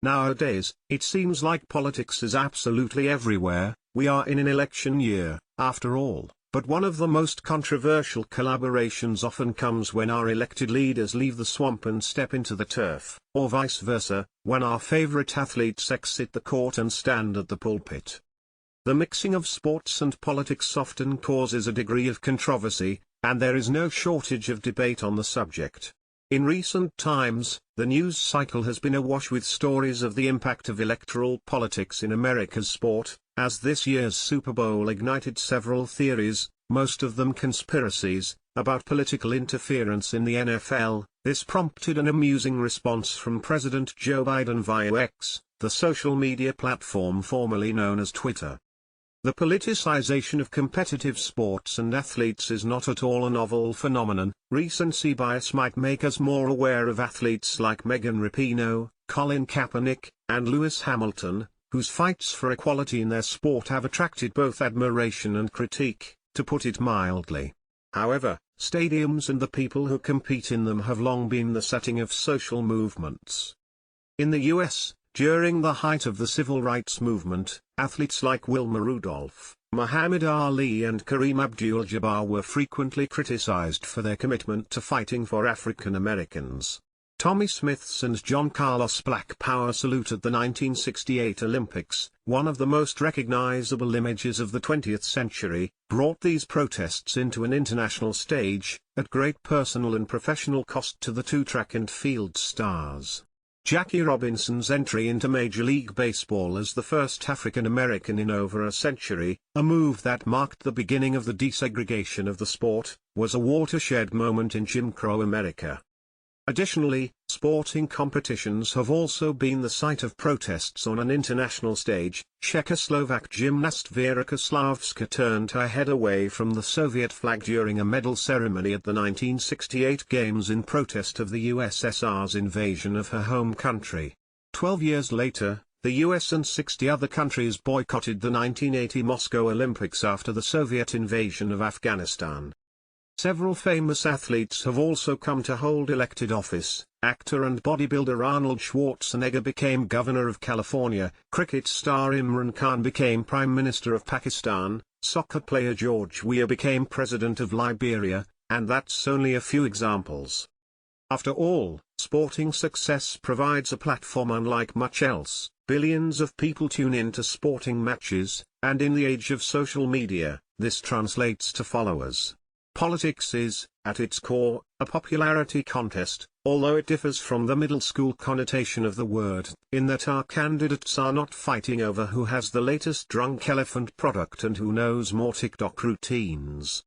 Nowadays, it seems like politics is absolutely everywhere. We are in an election year, after all, but one of the most controversial collaborations often comes when our elected leaders leave the swamp and step into the turf, or vice versa, when our favorite athletes exit the court and stand at the pulpit. The mixing of sports and politics often causes a degree of controversy, and there is no shortage of debate on the subject. In recent times, the news cycle has been awash with stories of the impact of electoral politics in America's sport, as this year's Super Bowl ignited several theories, most of them conspiracies, about political interference in the NFL. This prompted an amusing response from President Joe Biden via X, the social media platform formerly known as Twitter. The politicization of competitive sports and athletes is not at all a novel phenomenon. Recency bias might make us more aware of athletes like Megan Rapinoe, Colin Kaepernick, and Lewis Hamilton, whose fights for equality in their sport have attracted both admiration and critique, to put it mildly. However, stadiums and the people who compete in them have long been the setting of social movements. In the US, during the height of the civil rights movement, athletes like Wilma Rudolph, Muhammad Ali and Kareem Abdul-Jabbar were frequently criticized for their commitment to fighting for African Americans. Tommie Smith's and John Carlos' Black Power salute at the 1968 Olympics, one of the most recognizable images of the 20th century, brought these protests into an international stage, at great personal and professional cost to the two track and field stars. Jackie Robinson's entry into Major League Baseball as the first African American in over a century, a move that marked the beginning of the desegregation of the sport, was a watershed moment in Jim Crow America. Additionally, sporting competitions have also been the site of protests on an international stage. Czechoslovak gymnast Vera Kozlowska turned her head away from the Soviet flag during a medal ceremony at the 1968 Games in protest of the USSR's invasion of her home country. 12 years later, the US and 60 other countries boycotted the 1980 Moscow Olympics after the Soviet invasion of Afghanistan. Several famous athletes have also come to hold elected office. Actor and bodybuilder Arnold Schwarzenegger became governor of California, cricket star Imran Khan became Prime Minister of Pakistan, soccer player George Weah became President of Liberia, and that's only a few examples. After all, sporting success provides a platform unlike much else. Billions of people tune in to sporting matches, and in the age of social media, this translates to followers. Politics is, at its core, a popularity contest, although it differs from the middle school connotation of the word, in that our candidates are not fighting over who has the latest drunk elephant product and who knows more TikTok routines.